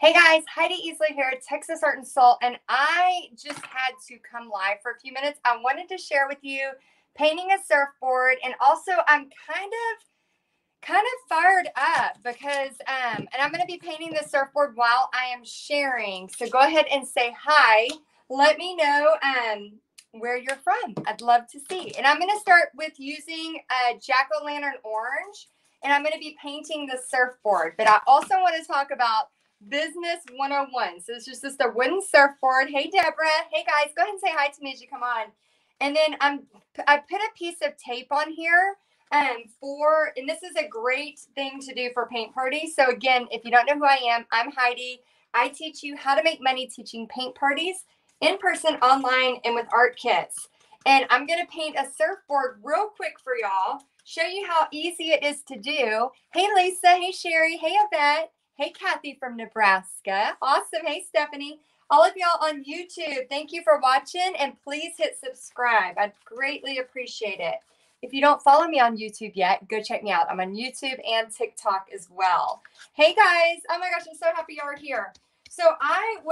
Hey guys, Heidi Easley here at Texas Art and Soul, and I just had to come live for a few minutes. I wanted to share with you painting a surfboard, and also I'm kind of fired up because and I'm going to be painting the surfboard while I am sharing. So go ahead and say hi. Let me know where you're from. I'd love to see. And I'm going to start with using a jack-o'-lantern orange, and I'm going to be painting the surfboard. But I also want to talk about Business 101. So it's just a wooden surfboard. Hey, Deborah. Hey, guys. Go ahead and say hi to me as you come on. And then I put a piece of tape on here and this is a great thing to do for paint parties. So again, if you don't know who I am, I'm Heidi. I teach you how to make money teaching paint parties in person, online, and with art kits. And I'm going to paint a surfboard real quick for y'all, show you how easy it is to do. Hey, Lisa. Hey, Sherry. Hey, Yvette. Hey, Kathy from Nebraska. Awesome. Hey, Stephanie. All of y'all on YouTube, thank you for watching, and please hit subscribe. I'd greatly appreciate it. If you don't follow me on YouTube yet, go check me out. I'm on YouTube and TikTok as well. Hey guys, oh my gosh, I'm so happy y'all are here. So I'm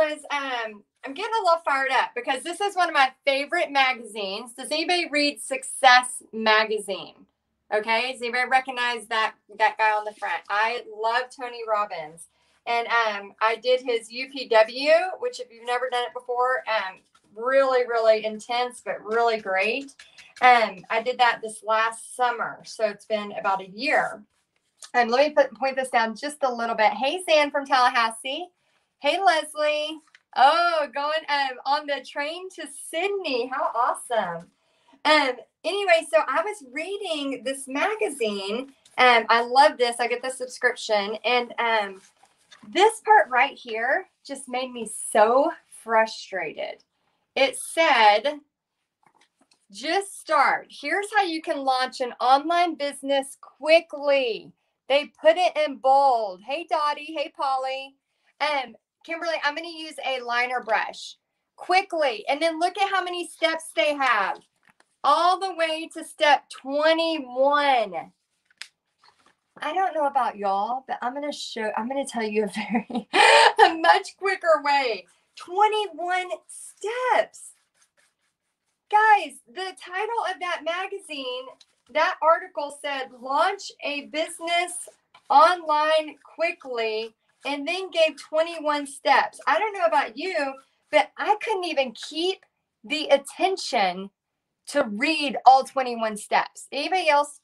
getting a little fired up because this is one of my favorite magazines. Does anybody read Success Magazine? Okay, does anybody recognize that guy on the front? I love Tony Robbins. And I did his UPW, which if you've never done it before, really, really intense, but really great. I did that this last summer, so it's been about a year. Let me point this down just a little bit. Hey, Zan from Tallahassee. Hey, Leslie. Oh, going on the train to Sydney. How awesome. Anyway, so I was reading this magazine, and I love this. I get the subscription, and this part right here just made me so frustrated. It said, just start. Here's how you can launch an online business quickly. They put it in bold. Hey, Dottie. Hey, Polly. Kimberly, I'm going to use a liner brush quickly. And then look at how many steps they have. All the way to step 21. I don't know about y'all, but I'm going to tell you a much quicker way. 21 steps. Guys, the title of that magazine, that article said, launch a business online quickly, and then gave 21 steps. I don't know about you, but I couldn't even keep the attention to read all 21 steps. Anybody else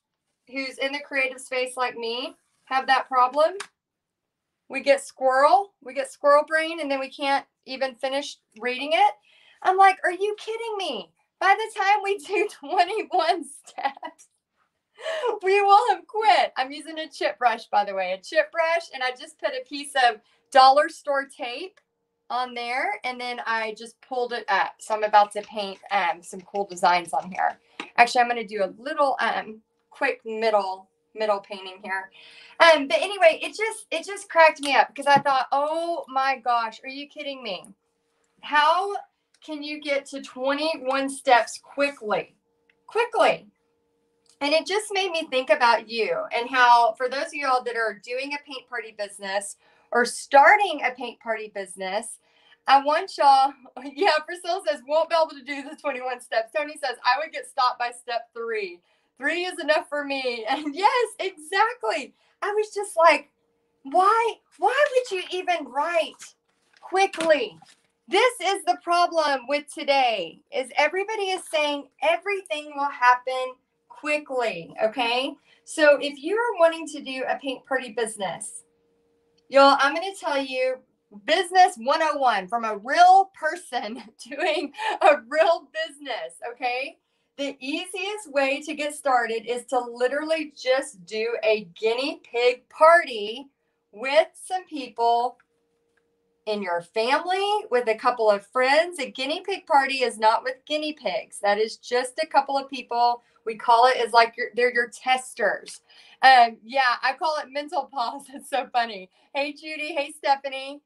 who's in the creative space like me have that problem? We get squirrel brain, and then we can't even finish reading it. I'm like, are you kidding me? By the time we do 21 steps, we will have quit. I'm using a chip brush, by the way, and I just put a piece of dollar store tape on there, and then I just pulled it up. So I'm about to paint some cool designs on here. Actually, I'm going to do a little quick middle painting here. But anyway, it just cracked me up because I thought, oh my gosh, are you kidding me? How can you get to 21 steps quickly? And it just made me think about you and how, for those of y'all that are doing a paint party business or starting a paint party business, I want y'all, yeah, Priscilla says, won't be able to do the 21 steps. Tony says, I would get stopped by step 3. 3 is enough for me. And yes, exactly. I was just like, why would you even write quickly? This is the problem with today, is everybody is saying everything will happen quickly, okay? So if you are wanting to do a paint party business, y'all, I'm going to tell you Business 101 from a real person doing a real business, okay? The easiest way to get started is to literally just do a guinea pig party with some people in your family, with a couple of friends. A guinea pig party is not with guinea pigs. That is just a couple of people. We call it as like they're your testers. Yeah, I call it mental pause. It's so funny. Hey, Judy. Hey, Stephanie.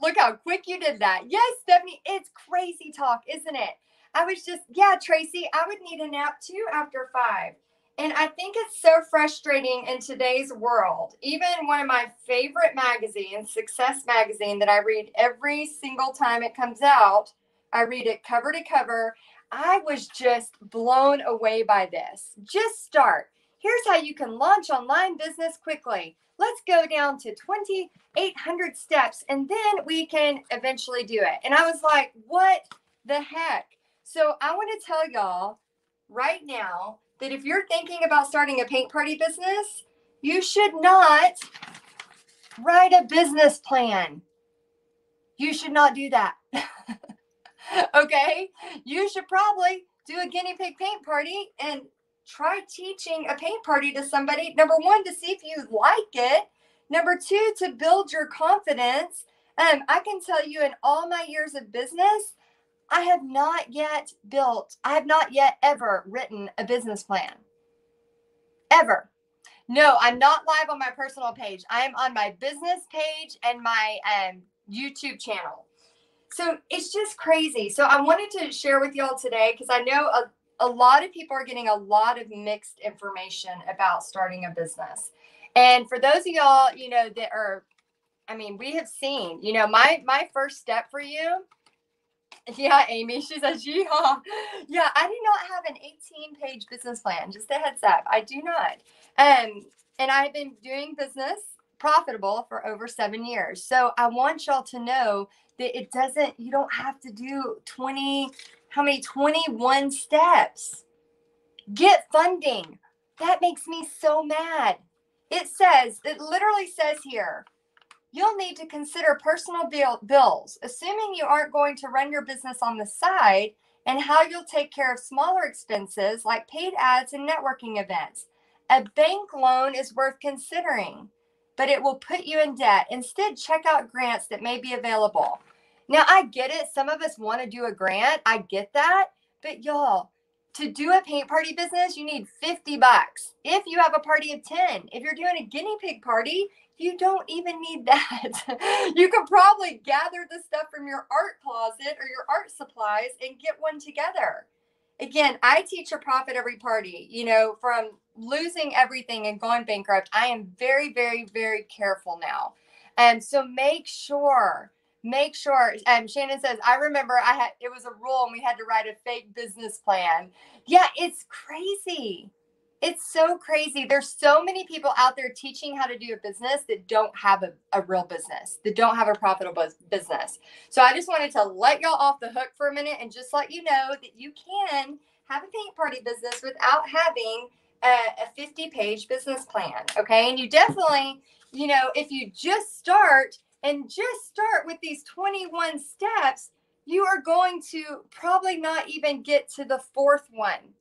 Look how quick you did that. Yes, Stephanie, it's crazy talk, isn't it? I was just, yeah, Tracy, I would need a nap too after 5. And I think it's so frustrating in today's world. Even one of my favorite magazines, Success Magazine, that I read every single time it comes out, I read it cover to cover. I was just blown away by this. Just start. Here's how you can launch online business quickly. Let's go down to 2,800 steps and then we can eventually do it. And I was like, what the heck? So I want to tell y'all right now that if you're thinking about starting a paint party business, you should not write a business plan. You should not do that. Okay? You should probably do a guinea pig paint party and try teaching a paint party to somebody. Number one, to see if you like it. Number two, to build your confidence. I can tell you in all my years of business, I have not yet ever written a business plan. Ever. No, I'm not live on my personal page. I am on my business page and my YouTube channel. So it's just crazy. So I wanted to share with y'all today because I know a lot of people are getting a lot of mixed information about starting a business. And for those of y'all, that are, we have seen, my first step for you. Yeah, Amy, she says, yeehaw. Yeah, I do not have an 18-page business plan. Just a heads up, I do not. And I've been doing business profitable for over 7 years. So I want y'all to know that you don't have to do 21 steps. Get funding. That makes me so mad. It literally says here, you'll need to consider personal bills, assuming you aren't going to run your business on the side, and how you'll take care of smaller expenses like paid ads and networking events. A bank loan is worth considering, but it will put you in debt. Instead, check out grants that may be available. Now, I get it. Some of us want to do a grant. I get that. But y'all, to do a paint party business, you need $50 if you have a party of 10. If you're doing a guinea pig party, you don't even need that. You could probably gather the stuff from your art closet or your art supplies and get one together. Again, I teach a profit every party. From losing everything and going bankrupt, I am very, very, very careful now. And so make sure. Shannon says, I remember it was a rule and we had to write a fake business plan. Yeah, it's crazy. It's so crazy. There's so many people out there teaching how to do a business that don't have a real business, that don't have a profitable business. So I just wanted to let y'all off the hook for a minute and just let you know that you can have a paint party business without having a 50-page business plan. Okay. And you definitely, if you just start with these 21 steps, you are going to probably not even get to the fourth one.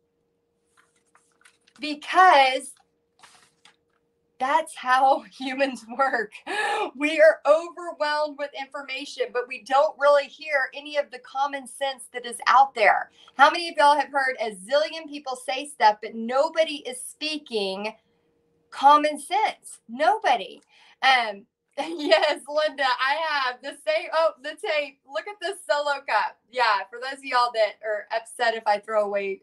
Because that's how humans work. We are overwhelmed with information, but we don't really hear any of the common sense that is out there. How many of y'all have heard a zillion people say stuff, but nobody is speaking common sense? Nobody. Yes, Linda, I have the same. Oh, the tape. Look at this solo cup. Yeah, for those of y'all that are upset if I throw away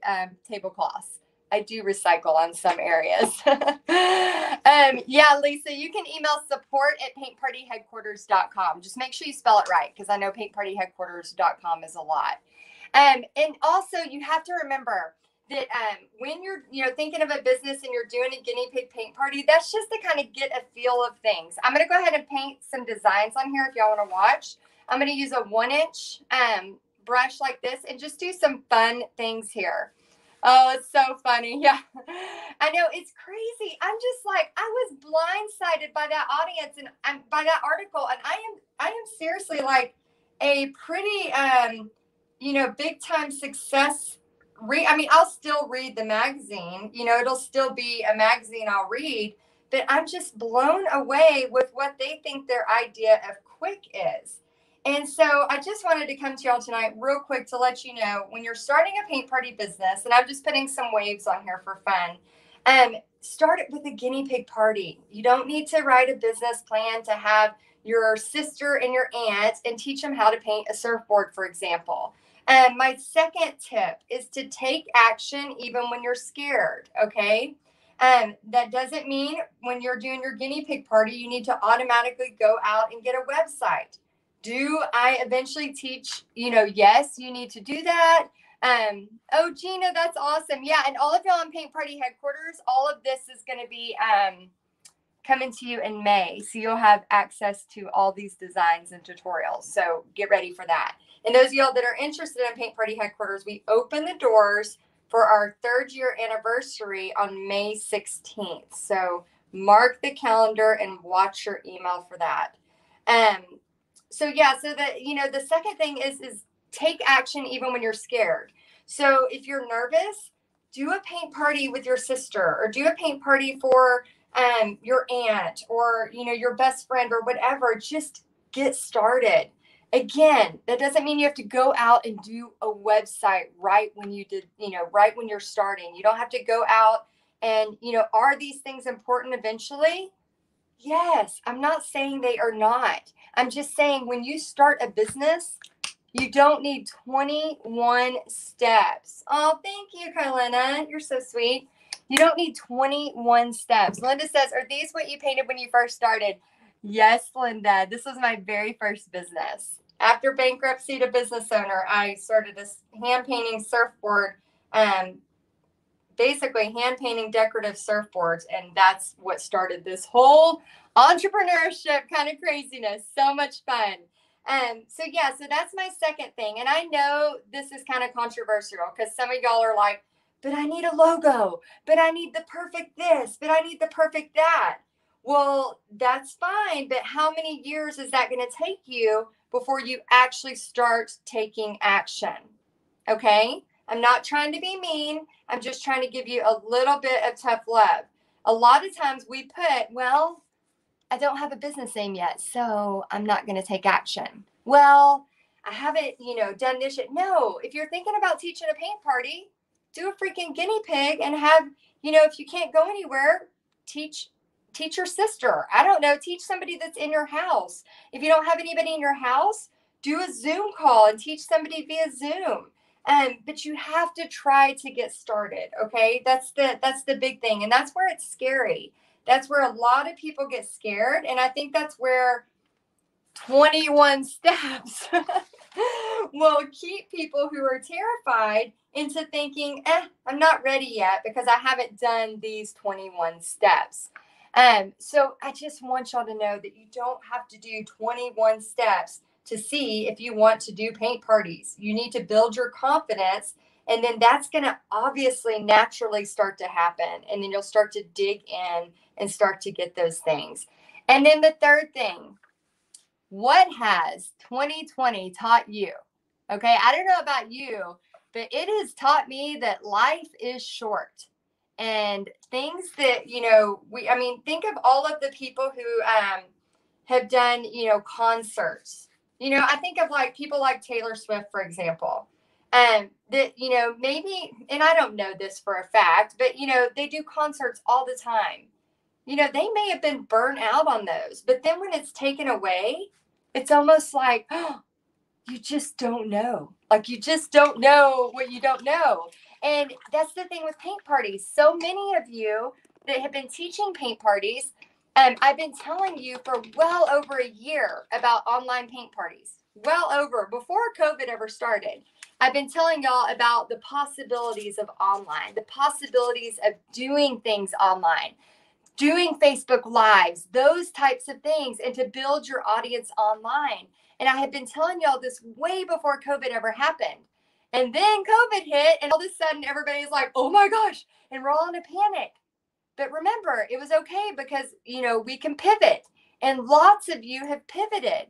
tablecloths. I do recycle on some areas. Yeah, Lisa, you can email support@paintpartyheadquarters.com. Just make sure you spell it right, because I know paintpartyheadquarters.com is a lot. And also, you have to remember that when you're thinking of a business and you're doing a guinea pig paint party, that's just to kind of get a feel of things. I'm going to go ahead and paint some designs on here if y'all want to watch. I'm going to use a 1-inch brush like this and just do some fun things here. Oh, it's so funny. Yeah, I know, it's crazy. I'm just like, I was blindsided by that audience and by that article. And I am seriously like a pretty, big time success. I'll still read the magazine, it'll still be a magazine I'll read, but I'm just blown away with what they think their idea of quick is. And so I just wanted to come to y'all tonight real quick to let you know, when you're starting a paint party business, and I'm just putting some waves on here for fun, start it with a guinea pig party. You don't need to write a business plan to have your sister and your aunt and teach them how to paint a surfboard, for example. And my second tip is to take action even when you're scared, okay? That doesn't mean when you're doing your guinea pig party, you need to automatically go out and get a website. Do I eventually teach, yes, you need to do that. Oh, Gina, that's awesome. Yeah. And all of y'all in Paint Party headquarters, all of this is going to be coming to you in May. So you'll have access to all these designs and tutorials. So get ready for that. And those of y'all that are interested in Paint Party headquarters, we open the doors for our 3rd year anniversary on May 16th. So mark the calendar and watch your email for that. So the second thing is take action even when you're scared. So if you're nervous, do a paint party with your sister, or do a paint party for your aunt, or your best friend, or whatever. Just get started. Again, that doesn't mean you have to go out and do a website right when you're starting. You don't have to go out and, are these things important eventually? Yes. I'm not saying they are not. I'm just saying when you start a business, you don't need 21 steps. Oh, thank you, Carlina. You're so sweet. You don't need 21 steps. Linda says, are these what you painted when you first started? Yes, Linda. This was my very first business. After bankruptcy to business owner, I started this hand painting surfboard, basically hand painting decorative surfboards. And that's what started this whole entrepreneurship kind of craziness. So much fun. So that's my second thing. And I know this is kind of controversial because some of y'all are like, but I need a logo, but I need the perfect this, but I need the perfect that. Well, that's fine. But how many years is that going to take you before you actually start taking action? Okay. I'm not trying to be mean. I'm just trying to give you a little bit of tough love. A lot of times we put, well, I don't have a business name yet, so I'm not going to take action. Well, I haven't, done this yet. No, if you're thinking about teaching a paint party, do a freaking guinea pig and have, if you can't go anywhere, teach your sister. I don't know, teach somebody that's in your house. If you don't have anybody in your house, do a Zoom call and teach somebody via Zoom. But you have to try to get started. Okay. That's the big thing. And that's where it's scary. That's where a lot of people get scared. And I think that's where 21 steps will keep people who are terrified into thinking, I'm not ready yet because I haven't done these 21 steps. So I just want y'all to know that you don't have to do 21 steps to see if you want to do paint parties. You need to build your confidence, and then that's going to obviously naturally start to happen. And then you'll start to dig in and start to get those things. And then the third thing, what has 2020 taught you? Okay, I don't know about you, but it has taught me that life is short. And things that, think of all of the people who have done, concerts. I think of like people like Taylor Swift, for example. That, maybe, and I don't know this for a fact, but, they do concerts all the time. They may have been burnt out on those, but then when it's taken away, it's almost like, oh, you just don't know. Like you just don't know what you don't know. And that's the thing with paint parties. So many of you that have been teaching paint parties, I've been telling you for well over a year about online paint parties. Well over, before COVID ever started. I've been telling y'all about the possibilities of online, the possibilities of doing things online, doing Facebook Lives, those types of things, and to build your audience online. And I had been telling y'all this way before COVID ever happened. And then COVID hit, and all of a sudden everybody's like, oh my gosh, and we're all in a panic. But remember, it was okay because, we can pivot. And lots of you have pivoted.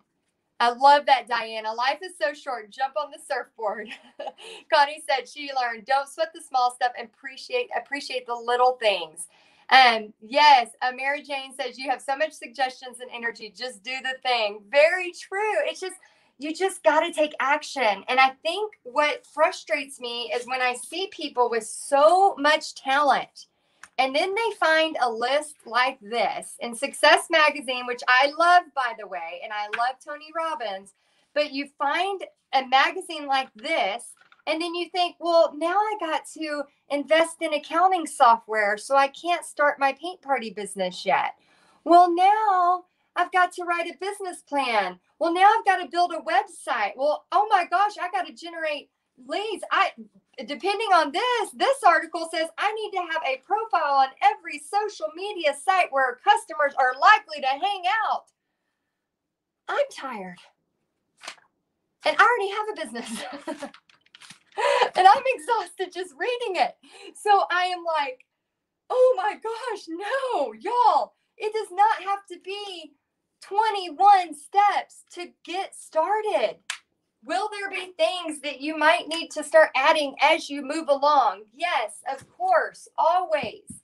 I love that, Diana. Life is so short. Jump on the surfboard. Connie said she learned, don't sweat the small stuff and appreciate the little things. Yes, Mary Jane says you have so much suggestions and energy. Just do the thing. Very true. It's just, you just got to take action. And I think what frustrates me is when I see people with so much talent and then they find a list like this in Success Magazine, which I love, by the way, and I love Tony Robbins, but you find a magazine like this And then you think, well, now I got to invest in accounting software, so I can't start my paint party business yet. Well, now I've got to write a business plan. Well, now I've got to build a website. Well, oh my gosh, I got to generate leads. Depending on this article says I need to have a profile on every social media site where customers are likely to hang out. I'm tired. And I already have a business. And I'm exhausted just reading it. So I am like, oh my gosh, no, y'all, it does not have to be 21 steps to get started. Will there be things that you might need to start adding as you move along? Yes, of course, always.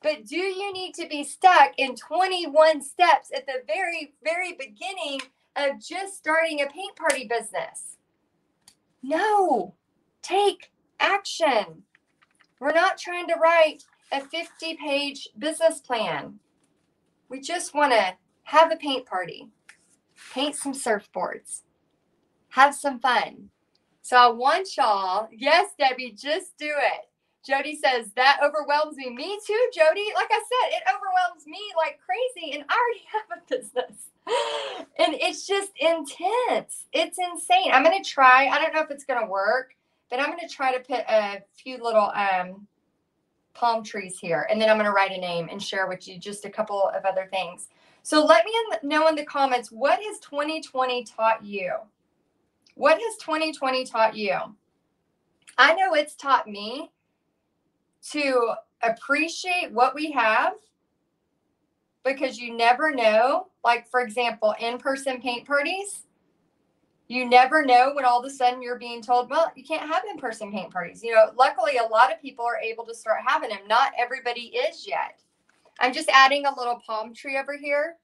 But do you need to be stuck in 21 steps at the very, very beginning of just starting a paint party business? No. Take action. We're not trying to write a 50-page business plan. We just want to have a paint party, paint some surfboards, have some fun. So I want y'all, yes, Debbie, just do it. Jody says, that overwhelms me. Me too, Jody. Like I said, it overwhelms me like crazy, and I already have a business. And it's just intense. It's insane. I'm going to try. I don't know if it's going to work, but I'm going to try to put a few little palm trees here, and then I'm going to write a name and share with you just a couple of other things. So let me know in the comments, what has 2020 taught you? What has 2020 taught you? I know it's taught me to appreciate what we have, because you never know. Like, for example, in-person paint parties, you never know when all of a sudden you're being told, well, you can't have in-person paint parties. You know, luckily, a lot of people are able to start having them. Not everybody is yet. I'm just adding a little palm tree over here.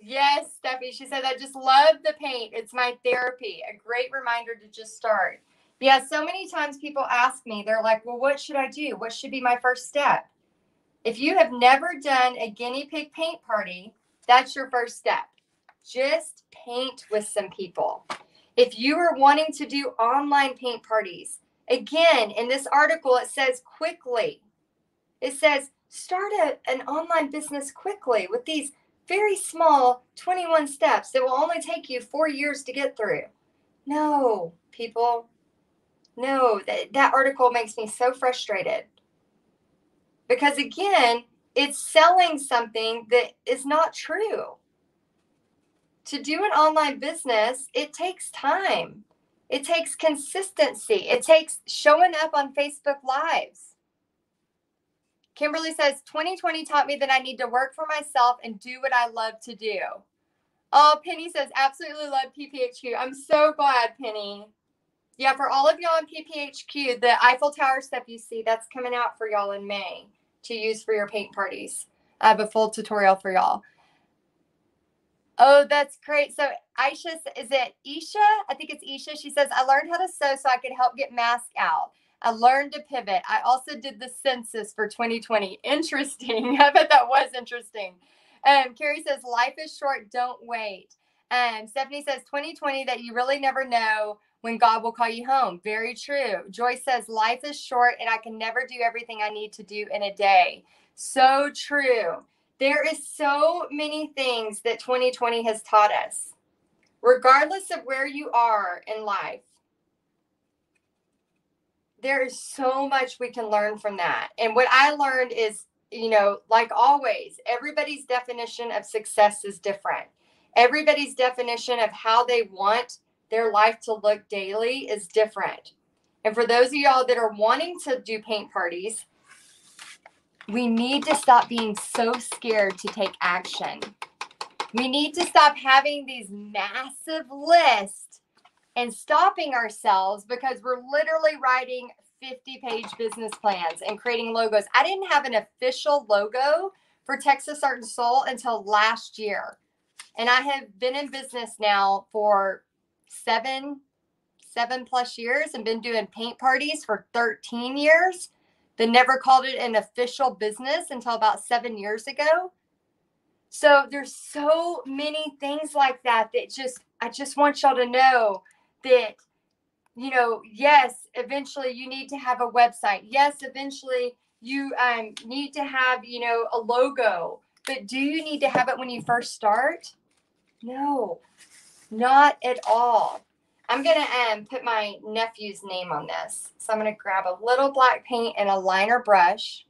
Yes, Steffi, she said, I just love the paint. It's my therapy. A great reminder to just start. Yeah, so many times people ask me, they're like, well, what should I do? What should be my first step? If you have never done a guinea pig paint party, that's your first step. Just paint with some people. If you are wanting to do online paint parties, again, in this article, it says quickly. It says start an online business quickly with these very small 21 steps that will only take you 4 years to get through. No, people. No, that article makes me so frustrated. Because again, it's selling something that is not true. To do an online business, it takes time. It takes consistency. It takes showing up on Facebook Lives. Kimberly says, 2020 taught me that I need to work for myself and do what I love to do. Oh, Penny says, absolutely love PPHQ. I'm so glad, Penny. Yeah, for all of y'all in PPHQ, the Eiffel Tower stuff you see, that's coming out for y'all in May to use for your paint parties. I have a full tutorial for y'all. Oh, that's great. So Aisha, is it Isha? I think it's Isha. She says, I learned how to sew so I could help get masks out. I learned to pivot. I also did the census for 2020. Interesting. I bet that was interesting. Carrie says, life is short. Don't wait. Stephanie says, 2020, that you really never know when God will call you home. Very true. Joyce says, life is short and I can never do everything I need to do in a day. So true. There is so many things that 2020 has taught us, regardless of where you are in life. There is so much we can learn from that. And what I learned is, you know, like always, everybody's definition of success is different. Everybody's definition of how they want their life to look daily is different. And for those of y'all that are wanting to do paint parties, we need to stop being so scared to take action. We need to stop having these massive lists and stopping ourselves because we're literally writing 50-page business plans and creating logos. I didn't have an official logo for Texas Art and Soul until last year. And I have been in business now for seven plus years and been doing paint parties for 13 years. But never called it an official business until about 7 years ago. So there's so many things like that I just want y'all to know that, yes, eventually you need to have a website. Yes, eventually you need to have, a logo. But do you need to have it when you first start? No, not at all. I'm going to put my nephew's name on this. So I'm going to grab a little black paint and a liner brush.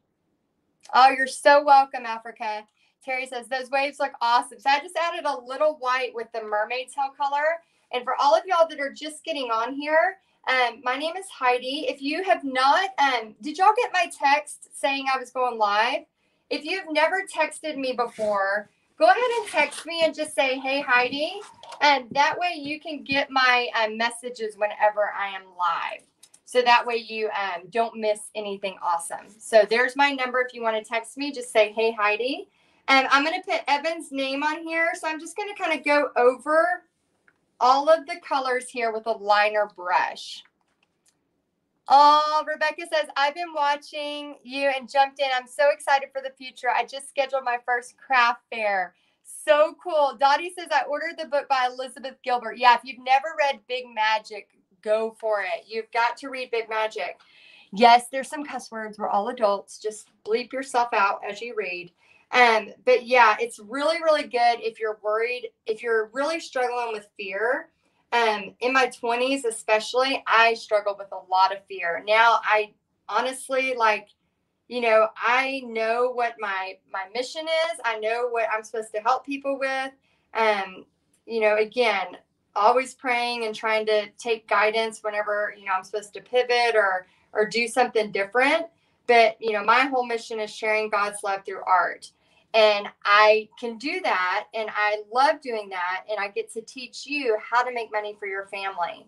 Oh, you're so welcome, Africa. Terry says, those waves look awesome. So I just added a little white with the mermaid tail color. And for all of y'all that are just getting on here, my name is Heidi. If you have not, did y'all get my text saying I was going live? If you've never texted me before, go ahead and text me and just say, hey, Heidi. And that way you can get my messages whenever I am live. So that way you don't miss anything awesome. So there's my number. If you want to text me, just say, hey, Heidi. And I'm going to put Evan's name on here. So I'm just going to kind of go over all of the colors here with a liner brush. Oh, Rebecca says, I've been watching you and jumped in. I'm so excited for the future. I just scheduled my first craft fair. So cool. Dottie says, I ordered the book by Elizabeth Gilbert. Yeah, if you've never read Big Magic, go for it. You've got to read Big Magic. Yes, there's some cuss words. We're all adults. Just bleep yourself out as you read. But yeah, it's really, really good if you're worried, if you're really struggling with fear. In my 20s, especially, I struggled with a lot of fear. Now I honestly I know what my mission is. I know what I'm supposed to help people with. Again, always praying and trying to take guidance whenever, I'm supposed to pivot or do something different. But, my whole mission is sharing God's love through art. And I can do that. And I love doing that. And I get to teach you how to make money for your family.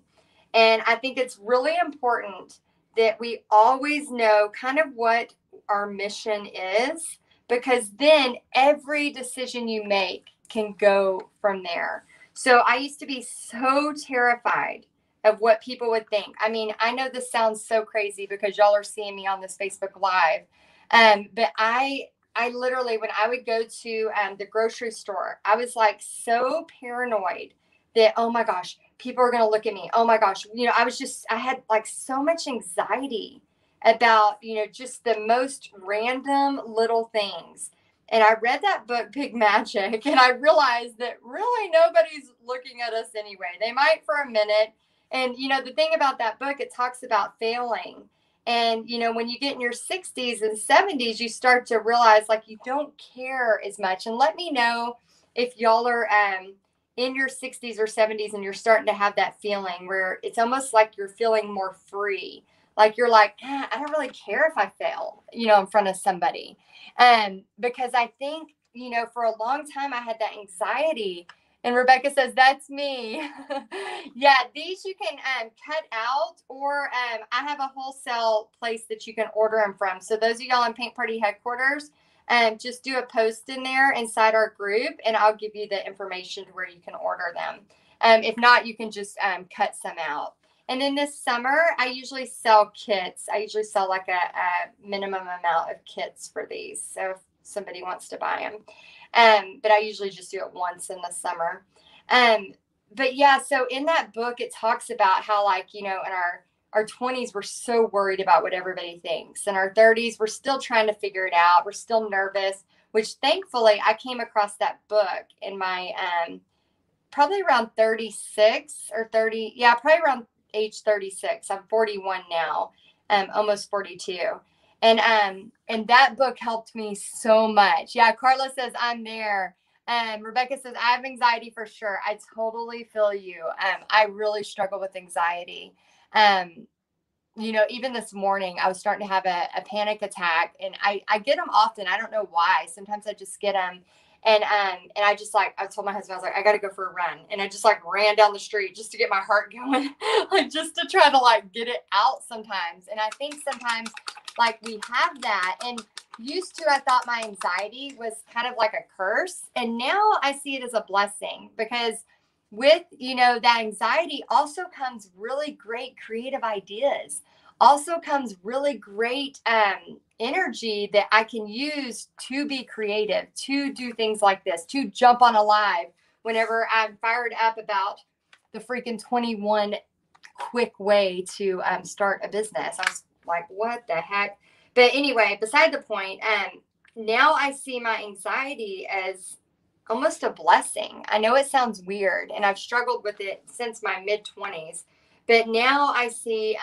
And I think it's really important that we always know kind of what our mission is, because then every decision you make can go from there. So I used to be so terrified of what people would think. I mean, I know this sounds so crazy because y'all are seeing me on this Facebook Live. But I literally, when I would go to the grocery store, I was like so paranoid that, oh my gosh, people are going to look at me. Oh my gosh. I had like so much anxiety about, just the most random little things. And I read that book, Big Magic, and I realized that really nobody's looking at us anyway. They might for a minute. And, the thing about that book, it talks about failing. And, when you get in your 60s and 70s, you start to realize like you don't care as much. And let me know if y'all are in your 60s or 70s and you're starting to have that feeling where it's almost like you're feeling more free. Like you're like, I don't really care if I fail, in front of somebody. Because I think, for a long time I had that anxiety. And Rebecca says, that's me. Yeah, these you can cut out, or I have a wholesale place that you can order them from. So those of y'all in Paint Party headquarters, just do a post in there inside our group, and I'll give you the information to where you can order them. If not, you can just cut some out. And then this summer, I usually sell kits. I usually sell like a minimum amount of kits for these. So if somebody wants to buy them. But I usually just do it once in the summer. But yeah, so in that book, it talks about how in our 20s, we're so worried about what everybody thinks. In our 30s, we're still trying to figure it out. We're still nervous, which thankfully I came across that book in my probably around 36 or 30. Yeah, probably around age 36. I'm 41 now, almost 42. And that book helped me so much. Yeah, Carla says I'm there. Rebecca says I have anxiety for sure. I totally feel you. I really struggle with anxiety. Even this morning I was starting to have a panic attack, and I get them often. I don't know why. Sometimes I just get them. And I just I told my husband, I was like, I got to go for a run. And I just ran down the street just to get my heart going, just to try to get it out sometimes. And I think sometimes we have that, and used to, I thought my anxiety was kind of like a curse. And now I see it as a blessing, because with, that anxiety also comes really great creative ideas. also comes really great energy that I can use to be creative, to do things like this, to jump on a live whenever I'm fired up about the freaking 21 quick way to start a business. I was like, what the heck? But anyway, beside the point, now I see my anxiety as almost a blessing. I know it sounds weird, and I've struggled with it since my mid 20s. But now I see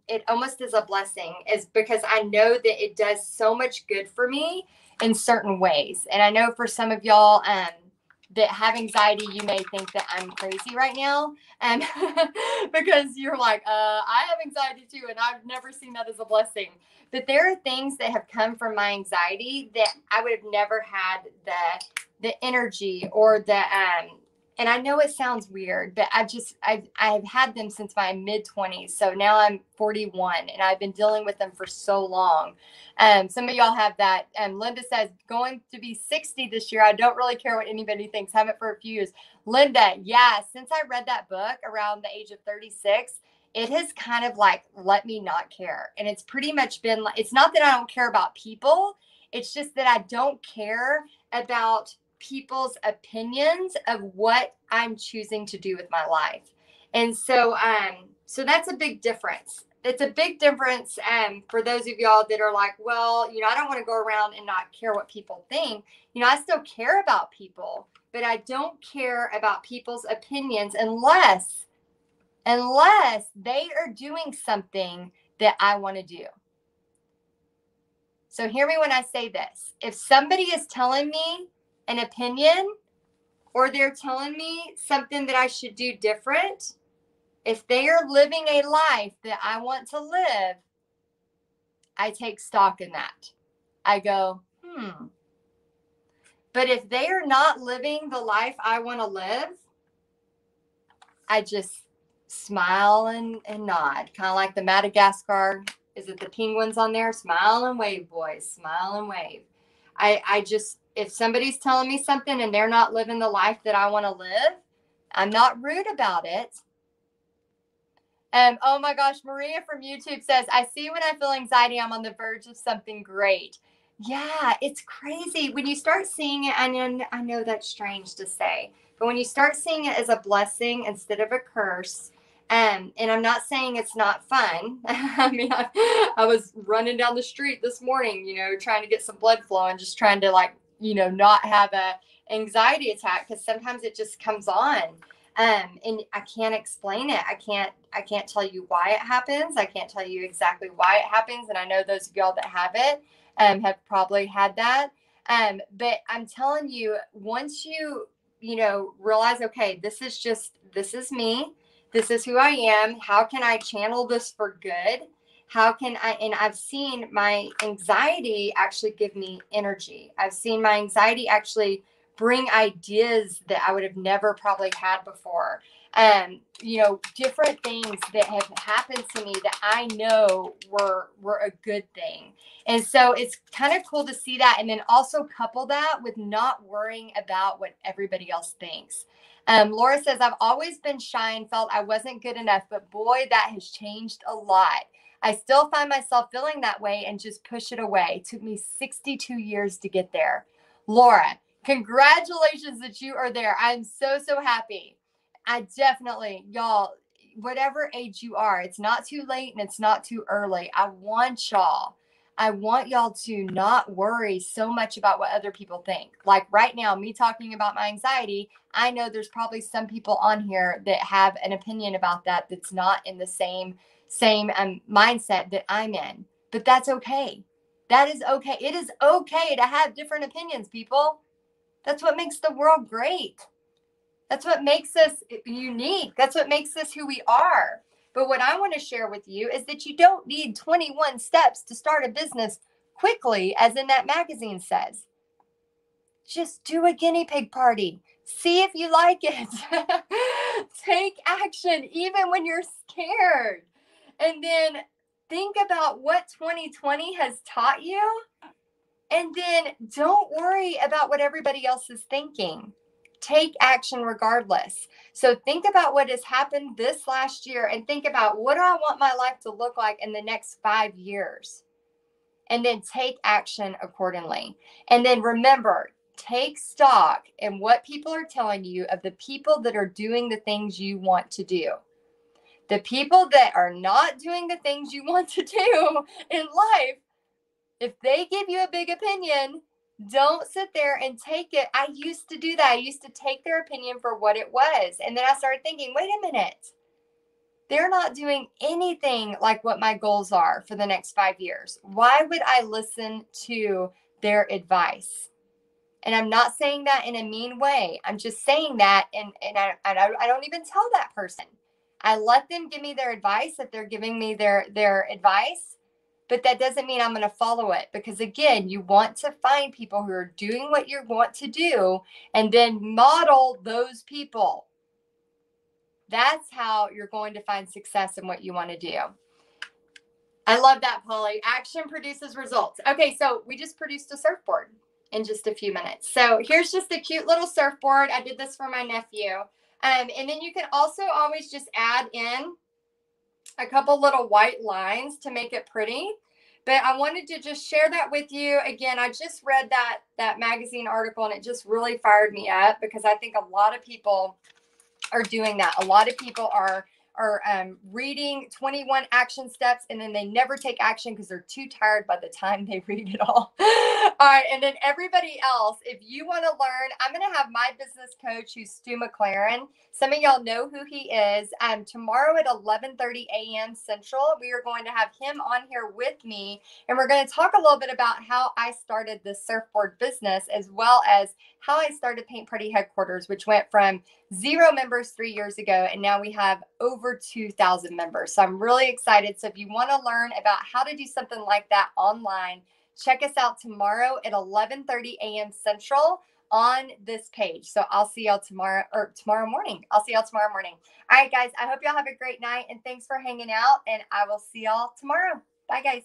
it almost as a blessing, is because I know that it does so much good for me in certain ways. And I know for some of y'all that have anxiety, you may think that I'm crazy right now, because you're like, I have anxiety too, and I've never seen that as a blessing. But there are things that have come from my anxiety that I would have never had the energy or the and I know it sounds weird, but I've had them since my mid 20s. So now I'm 41 and I've been dealing with them for so long. Some of y'all have that. Linda says, going to be 60 this year. I don't really care what anybody thinks. Haven't for a few years. Linda, yeah, since I read that book around the age of 36, it has kind of like let me not care. And it's pretty much been like, it's not that I don't care about people. It's just that I don't care about people's opinions of what I'm choosing to do with my life. And so so that's a big difference. It's a big difference for those of y'all that are like, well, I don't want to go around and not care what people think. I still care about people, but I don't care about people's opinions unless they are doing something that I want to do. So hear me when I say this. If somebody is telling me an opinion, or they're telling me something that I should do different, if they are living a life that I want to live, I take stock in that. I go, But if they are not living the life I want to live, I just smile and nod, kind of like the Madagascar. Is it the penguins on there? Smile and wave, boys. Smile and wave. I just, if somebody's telling me something and they're not living the life that I want to live, I'm not rude about it. Oh my gosh, Maria from YouTube says, I see when I feel anxiety, I'm on the verge of something great. Yeah, it's crazy. When you start seeing it, I know that's strange to say, but when you start seeing it as a blessing instead of a curse, and I'm not saying it's not fun. I mean, I was running down the street this morning, trying to get some blood flow and just trying to not have a anxiety attack, because sometimes it just comes on. And I can't explain it. I can't tell you why it happens. I can't tell you exactly why it happens. And I know those of y'all that have it have probably had that. But I'm telling you, once you realize, okay, this is me. This is who I am. How can I channel this for good? How can I, and I've seen my anxiety actually give me energy. I've seen my anxiety actually bring ideas that I would have never probably had before. Different things that have happened to me that I know were a good thing. And so it's kind of cool to see that. And then also couple that with not worrying about what everybody else thinks. Laura says, I've always been shy and felt I wasn't good enough, but boy, that has changed a lot. I still find myself feeling that way and just push it away. It took me 62 years to get there. Laura, congratulations that you are there. I'm so happy. I definitely, y'all, whatever age you are, it's not too late and it's not too early. I want y'all to not worry so much about what other people think. Like right now, me talking about my anxiety, I know there's probably some people on here that have an opinion about that that's not in the same mindset that I'm in. But that's okay. That is okay. It is okay to have different opinions, people. That's what makes the world great. That's what makes us unique. That's what makes us who we are. But what I want to share with you is that you don't need 21 steps to start a business quickly, as in that magazine says. Just do a guinea pig party. See if you like it. Take action, even when you're scared. And then think about what 2020 has taught you. And then don't worry about what everybody else is thinking. take action regardless. So think about what has happened this last year and think about, what do I want my life to look like in the next 5 years? And then take action accordingly. And then remember, take stock in what people are telling you of the people that are doing the things you want to do. The people that are not doing the things you want to do in life, if they give you a big opinion, don't sit there and take it. I used to do that. I used to take their opinion for what it was. And then I started thinking, wait a minute. They're not doing anything like what my goals are for the next 5 years. Why would I listen to their advice? And I'm not saying that in a mean way. I'm just saying that, and I don't even tell that person. I let them give me their advice if they're giving me their advice, but that doesn't mean I'm going to follow it, because again, you want to find people who are doing what you want to do and then model those people. That's how you're going to find success in what you want to do. I love that, Polly. Action produces results. Okay, so we just produced a surfboard in just a few minutes. So here's just a cute little surfboard. I did this for my nephew. And then you can also always just add in a couple little white lines to make it pretty. But I wanted to just share that with you. Again, I just read that magazine article and it just really fired me up, because I think a lot of people are doing that. A lot of people are reading 21 action steps and then they never take action because they're too tired by the time they read it all. All right. And then everybody else, if you want to learn, I'm going to have my business coach, who's Stu McLaren. Some of y'all know who he is. Tomorrow at 11:30 a.m. Central, we are going to have him on here with me. And we're going to talk a little bit about how I started the surfboard business, as well as how I started Paint Pretty Headquarters, which went from 0 members 3 years ago, and now we have over 2,000 members. So I'm really excited. So if you want to learn about how to do something like that online, check us out tomorrow at 11:30 a.m. Central on this page. So I'll see y'all tomorrow morning. I'll see y'all tomorrow morning. All right, guys, I hope y'all have a great night, and thanks for hanging out, and I will see y'all tomorrow. Bye, guys.